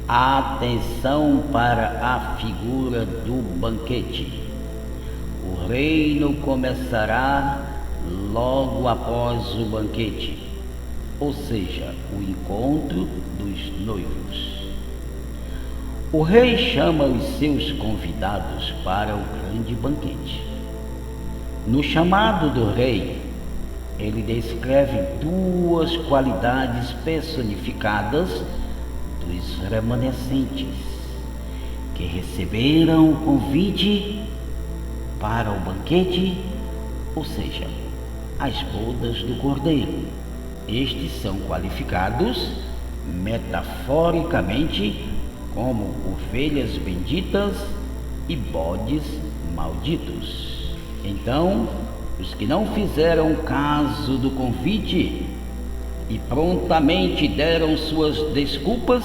Atenção para a figura do banquete. O reino começará logo após o banquete, ou seja, o encontro dos noivos. O rei chama os seus convidados para o grande banquete. No chamado do rei, ele descreve duas qualidades personificadas dos remanescentes, que receberam o convite para o banquete, ou seja, as bodas do Cordeiro. Estes são qualificados metaforicamente como ovelhas benditas e bodes malditos. Então, os que não fizeram caso do convite e prontamente deram suas desculpas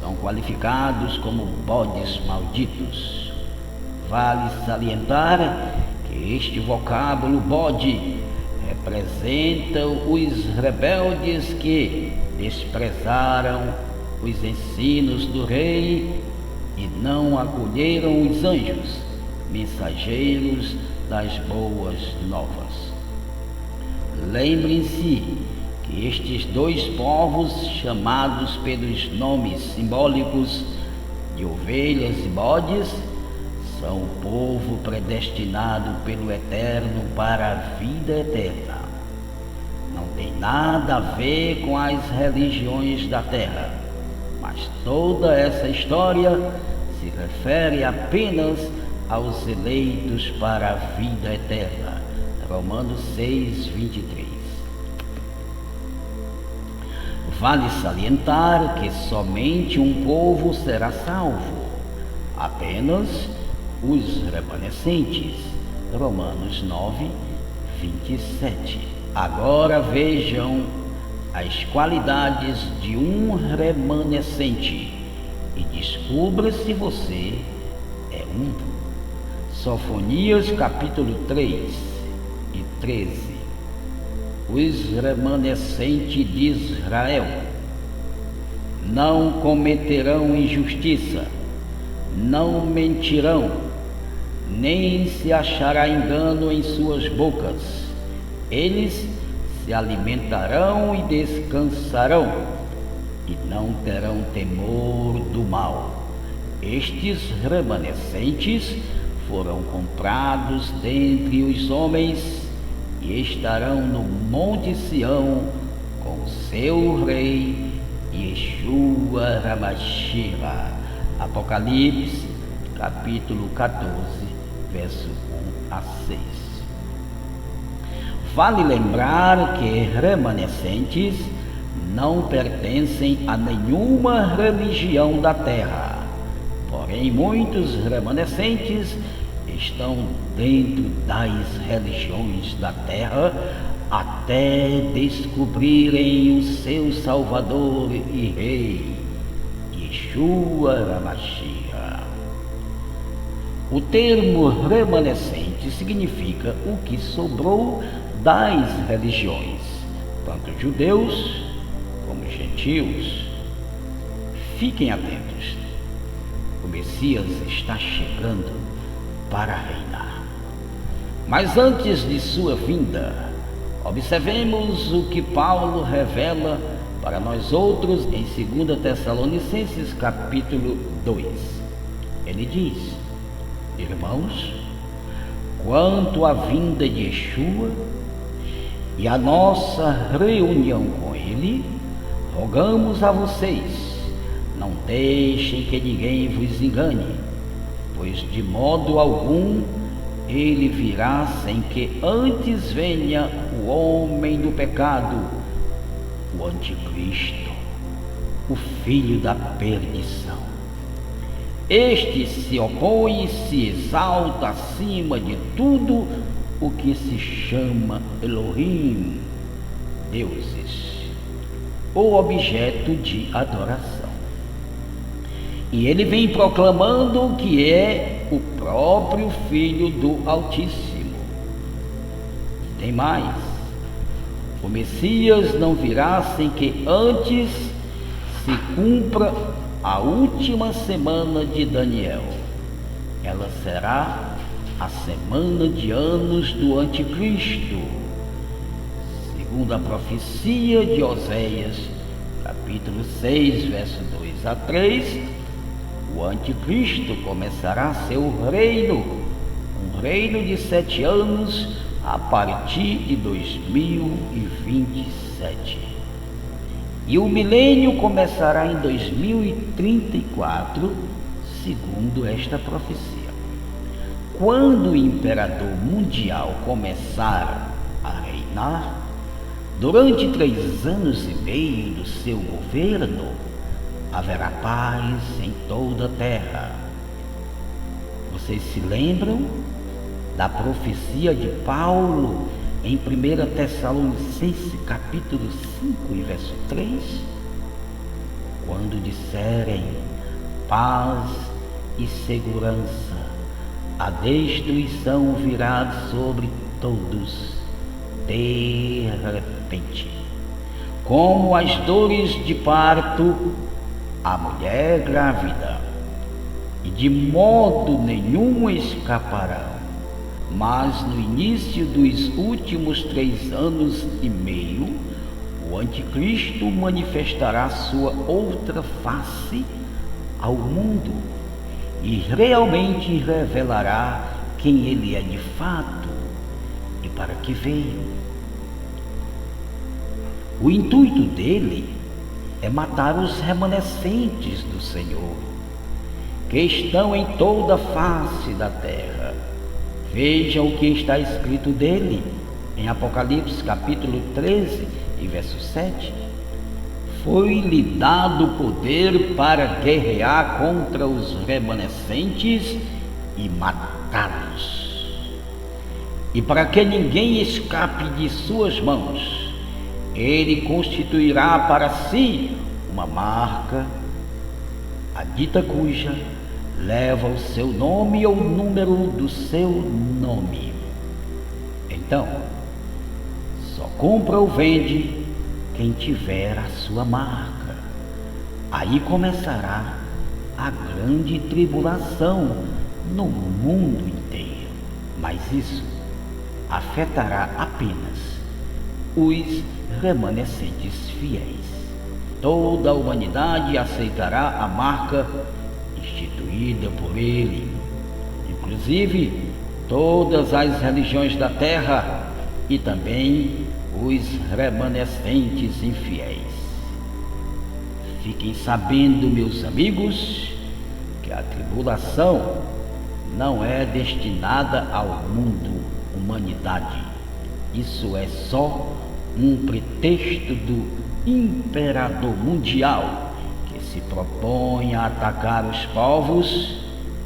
são qualificados como bodes malditos. Vale salientar que este vocábulo bode representa os rebeldes que desprezaram os ensinos do rei e não acolheram os anjos, mensageiros das boas novas. Lembrem-se que estes dois povos, chamados pelos nomes simbólicos de ovelhas e bodes, são o povo predestinado pelo Eterno para a vida eterna. Não tem nada a ver com as religiões da terra, mas toda essa história se refere apenas aos eleitos para a vida eterna. Romanos 6:23. Vale salientar que somente um povo será salvo, apenas os remanescentes. Romanos 9:27. Agora vejam as qualidades de um remanescente e descubra se você é um. Sofonias capítulo 3 e 13. Os remanescentes de Israel não cometerão injustiça, não mentirão, nem se achará engano em suas bocas. Eles se alimentarão e descansarão, e não terão temor do mal. Estes remanescentes foram comprados dentre os homens e estarão no Monte Sião com seu rei Yeshua HaMashiach. Apocalipse capítulo 14, verso 1 a 6. Vale lembrar que remanescentes não pertencem a nenhuma religião da terra, porém muitos remanescentes estão dentro das religiões da terra até descobrirem o seu Salvador e Rei, Yeshua HaMashiach. O termo remanescente significa o que sobrou das religiões, tanto judeus como gentios. Fiquem atentos, o Messias está chegando para reinar. Mas antes de sua vinda, observemos o que Paulo revela para nós outros em 2 Tessalonicenses capítulo 2. Ele diz: irmãos, quanto à vinda de Yeshua e a nossa reunião com ele, rogamos a vocês, não deixem que ninguém vos engane, pois de modo algum ele virá sem que antes venha o homem do pecado, o anticristo, o filho da perdição. Este se opõe e se exalta acima de tudo o que se chama Elohim, deuses, ou objeto de adoração. E ele vem proclamando que é o próprio Filho do Altíssimo. E tem mais: o Messias não virá sem que antes se cumpra a última semana de Daniel. Ela será a semana de anos do Anticristo, segundo a profecia de Oséias, capítulo 6, verso 2 a 3. O Anticristo começará seu reino, um reino de 7 anos, a partir de 2027. E o milênio começará em 2034, segundo esta profecia. Quando o imperador mundial começar a reinar, durante 3 anos e meio do seu governo, haverá paz em toda a terra. Vocês se lembram da profecia de Paulo em 1 Tessalonicenses capítulo 5 e verso 3? Quando disserem paz e segurança, a destruição virá sobre todos de repente, como as dores de parto à mulher grávida, e de modo nenhum escaparão. Mas no início dos últimos 3 anos e meio, o Anticristo manifestará sua outra face ao mundo e realmente revelará quem ele é de fato e para que veio. O intuito dele é matar os remanescentes do Senhor, que estão em toda a face da terra. Veja o que está escrito dele em Apocalipse capítulo 13 e verso 7. Foi-lhe dado poder para guerrear contra os remanescentes e matá-los, e para que ninguém escape de suas mãos. Ele constituirá para si uma marca, a dita cuja leva o seu nome ou o número do seu nome. Então, só compra ou vende quem tiver a sua marca. Aí começará a grande tribulação no mundo inteiro. Mas isso afetará apenas os remanescentes fiéis. Toda a humanidade aceitará a marca instituída por ele, inclusive todas as religiões da terra e também os remanescentes infiéis. Fiquem sabendo, meus amigos, que a tribulação não é destinada ao mundo, humanidade. Isso é só um pretexto do imperador mundial que se propõe a atacar os povos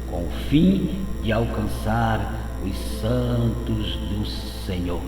com o fim de alcançar os santos do Senhor.